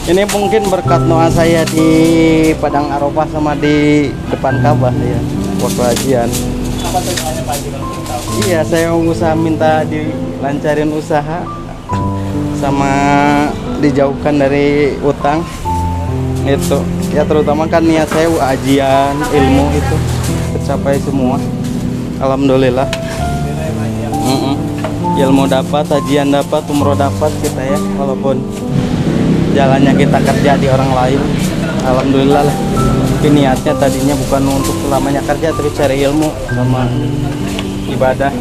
Ini mungkin berkat doa saya di Padang Arafah sama di depan Ka'bah ya, waktu hajian. Apa tujuannya Pak Haji kalau boleh tahu? Iya, saya usaha minta dilancarin usaha sama dijauhkan dari utang. Itu ya, terutama kan niat saya ajian ilmu itu tercapai semua. Alhamdulillah. Ilmu dapat, ajian dapat, umroh dapat kita ya, walaupun jalannya kita kerja di orang lain. Alhamdulillah lah. Tapi niatnya tadinya bukan untuk selamanya kerja, tapi cari ilmu sama ibadah.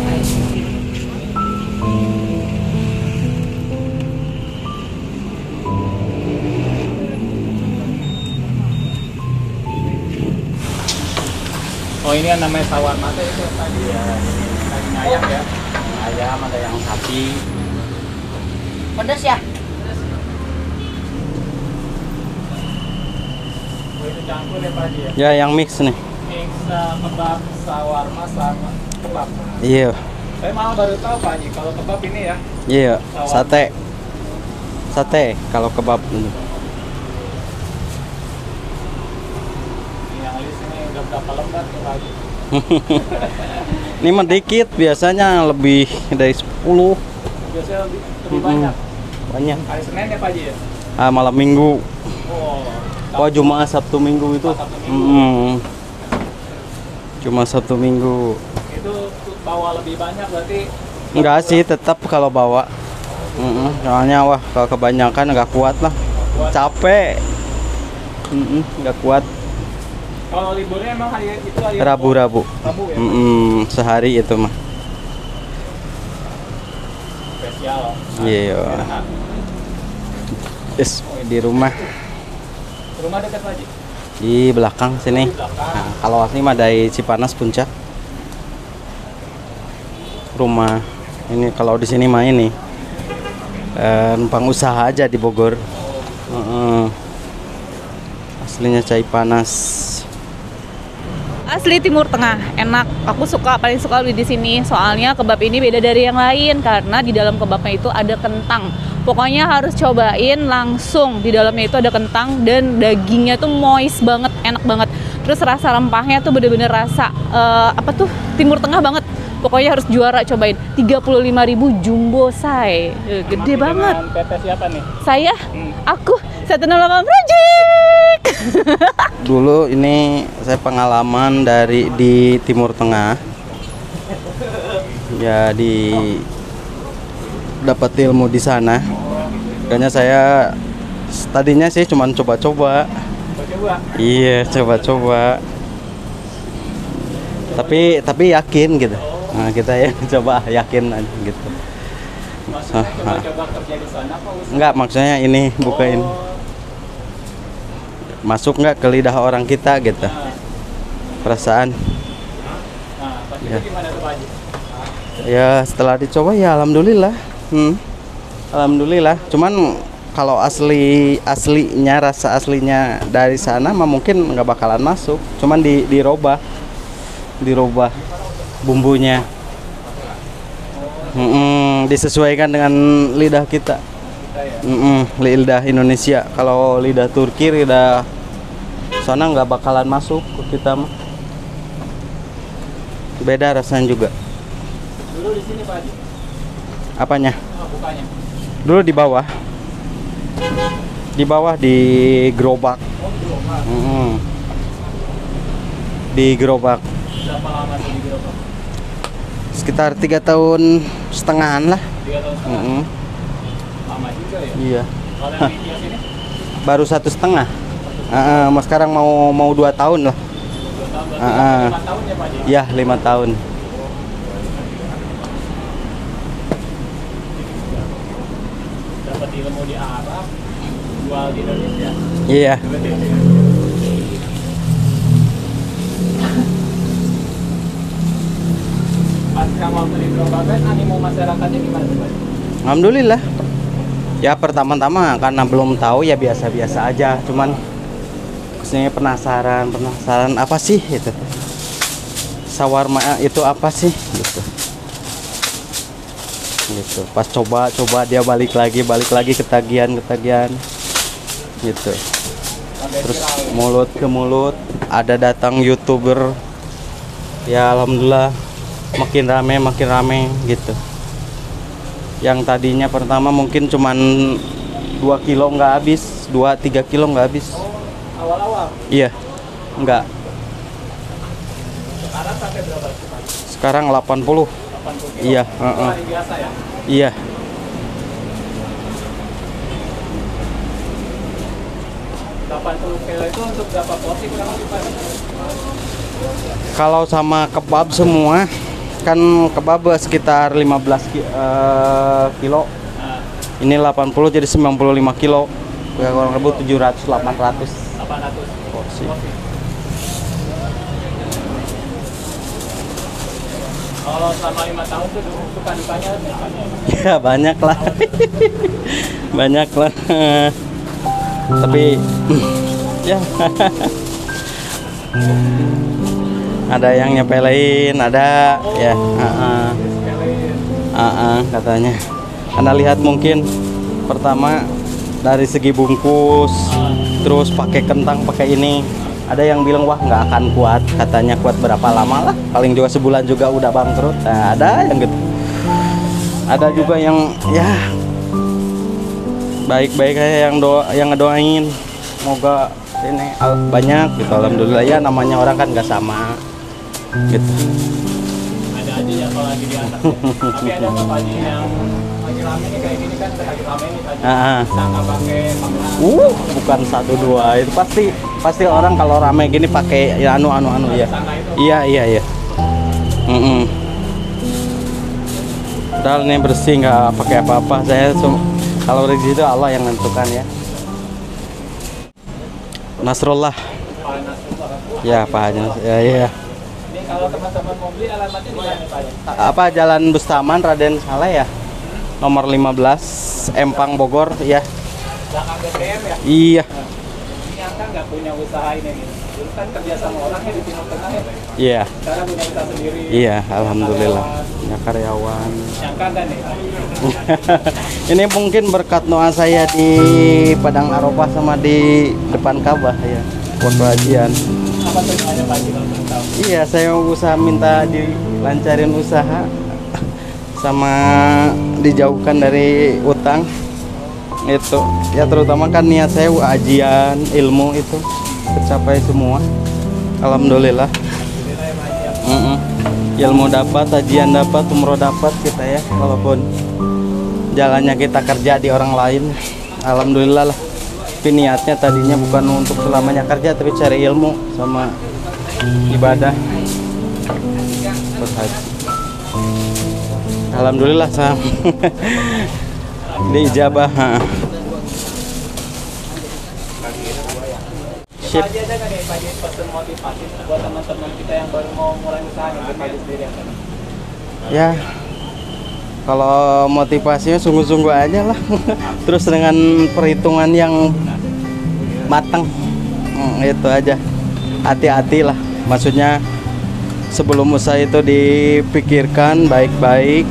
Oh, ini yang namanya sawar mata itu tadi ya, daging ayam ya. Ayam ada yang sapi. Pedas ya? Oh, itu campur ya Pak Haji ya. Ya, yang mix nih. Mix kebab, sawarma sama kebab. Iya, Saya malah baru tahu Pak Haji kalau kebab ini ya. iya, sate. Sate kalau kebab ini. Yang list ini udah berapa lembar nih Pak Haji? Ini mah dikit, biasanya lebih dari 10. Biasanya lebih banyak. Banyak. Hari Senin ya Pak Haji ya? Malam Minggu. Oh, Oh, Jumat Sabtu Minggu itu. Sabtu Minggu. Cuma Sabtu Minggu. Itu bawa lebih banyak berarti. Enggak sih, tetap kalau bawa. Soalnya wah, kalau kebanyakan nggak kuat lah. Capek. Nggak kuat. Kalau liburnya emang hari itu hari Rabu-rabu. Rabu ya. Sehari itu mah. Spesial. Iya. Yes, di rumah. Rumah dekat Pak Haji. Di belakang sini. Di belakang. Nah, kalau asli mah dari Cipanas Puncak. Rumah ini kalau di sini mah ini numpang usaha aja di Bogor. Aslinya Cipanas. Asli Timur Tengah, enak. Aku paling suka beli di sini. Soalnya kebab ini beda dari yang lain karena di dalam kebabnya itu ada kentang. Pokoknya harus cobain langsung. Di dalamnya itu ada kentang dan dagingnya tuh moist banget, enak banget. Terus rasa rempahnya tuh bener-bener rasa Timur Tengah banget. Pokoknya harus juara cobain. 35.000 jumbo say. Gede banget. Dengan PT siapa nih? Saya 108 Project. Dulu ini saya pengalaman di Timur Tengah. Ya dapat ilmu di sana. Makanya saya tadinya sih cuman coba-coba. Coba. Iya, coba-coba. Tapi yakin gitu. Nah, kita ya coba yakin aja gitu. Maksudnya coba-coba kerja di sana apa usaha? Enggak, maksudnya ini bukain. Masuk nggak ke lidah orang kita gitu. Perasaan. Nah, pas itu Ya. gimana tuh Pak Haji? Ya setelah dicoba ya alhamdulillah. Alhamdulillah. Cuman kalau aslinya rasa aslinya dari sana mah mungkin nggak bakalan masuk. Cuman dirobah bumbunya. Disesuaikan dengan lidah kita. Lidah Indonesia. Kalau lidah Turki, lidah sana nggak bakalan masuk ke kita mah. Beda rasanya juga. Dulu di sini Pak Haji. Apanya? Oh, bukanya. Dulu di bawah. Di bawah di gerobak. Oh, di rumah. Di gerobak. Berapa lama tuh di gerobak? Sekitar 3,5 tahun lah. 3 tahun setengah. Lama juga ya. Iya. Kalau yang di kios ini Baru 1,5. Mas sekarang mau 2 tahun lah. 2 tahun berarti 5 tahun ya Pak Haji? Ya 5 tahun. Dapat ilmu di Arab, jual di Indonesia. Iya. Pas kamu waktu di gerobakan, animo masyarakatnya gimana tuh Pak Haji? Alhamdulillah. Ya pertama-tama karena belum tahu ya biasa-biasa aja. Cuman kesini penasaran apa sih itu? Sawarma itu apa sih gitu. gitu. Pas coba dia balik lagi ketagihan gitu. Terus mulut ke mulut ada datang YouTuber, ya alhamdulillah makin rame gitu. Yang tadinya pertama mungkin cuman 2 kilo nggak habis, 2-3 kilo nggak habis. Awal-awal Iya, nggak. sekarang sampai berapa Pak? Sekarang 80. 80 kilo. Iya, Itu hari biasa ya. Iya. Kilo itu untuk berapa porsi kurang lebih Pak? Kalau sama kebab semua kan kebab sekitar 15 kilo. Nah, Ini 80 jadi 95 kilo. Ya kurang lebih 700-800 800 porsi. Kalau selama 5 tahun tuh suka dukanya berapa? Ya banyak lah. Banyak lah. Tapi ya ada yang nyepelein, ada ya katanya. Anda lihat mungkin pertama dari segi bungkus, terus pakai kentang, pakai ini. Ada yang bilang wah nggak akan kuat, katanya kuat berapa lama lah, paling juga sebulan juga udah bangkrut. Nah, ada yang gitu. Ada juga yang ya baik-baik aja yang ngedoain semoga ini banyak gitu. Alhamdulillah ya, namanya orang kan nggak sama gitu. Ada aja ya kalau lagi di atas. Tapi ada apa Pak Haji yang lagi rame nih kayak gini kan lagi rame nih Pak Haji. Bisa nggak pakai pameran? Bukan 1 2 itu pasti orang kalau rame gini pakai ya anu ya. Iya. Padahal ini bersih nggak pakai apa-apa. Saya kalau rezeki itu Allah yang nentukan ya. Nasrullah. Ya Pak Haji. Ya. Ini kalau teman-teman mau beli alamatnya di mana Pak Haji? Apa Jalan Bustaman Raden Saleh ya? Nomor 15 Empang Bogor ya. Belakang BTM ya? Iya. Ini Angka nggak punya usaha ini nih. Dulu kan kerja sama orangnya di Timur Tengah ya Pak? Iya. Sekarang punya usaha sendiri. Iya, alhamdulillah. Ya karyawan. Angka kan nih? Ini mungkin berkat doa saya di Padang Arafah sama di depan Ka'bah ya. Waktu hajian. Apa tujuannya Pak Haji kalau boleh tahu? Iya, saya usaha minta dilancarin usaha sama dijauhkan dari utang. Itu ya, terutama kan niat saya ajian ilmu itu tercapai semua, alhamdulillah. Ilmu dapat, ajian dapat, umroh dapat kita ya, walaupun jalannya kita kerja di orang lain, alhamdulillah lah. Tapi niatnya tadinya bukan untuk selamanya kerja, tapi cari ilmu sama ibadah berhaji. Alhamdulillah Sam. Diijabah. Pak Haji ada nggak nih Pak Haji pesan motivasi buat teman-teman kita yang baru mau mulai usaha nih Pak Haji sendiri? Ya, kalau motivasinya sungguh-sungguh aja lah. Terus dengan perhitungan yang matang, itu aja. Hati-hati lah. Maksudnya sebelum usaha itu dipikirkan baik-baik.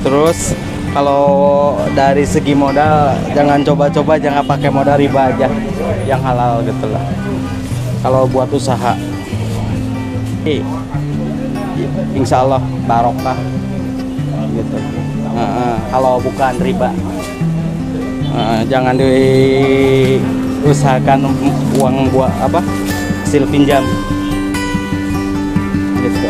Terus kalau dari segi modal jangan coba-coba, jangan pakai modal riba aja, yang halal gitu lah. Kalau buat usaha, insya Allah barokah gitu. Kalau bukan riba, jangan diusahakan uang buat apa, hasil pinjam gitu.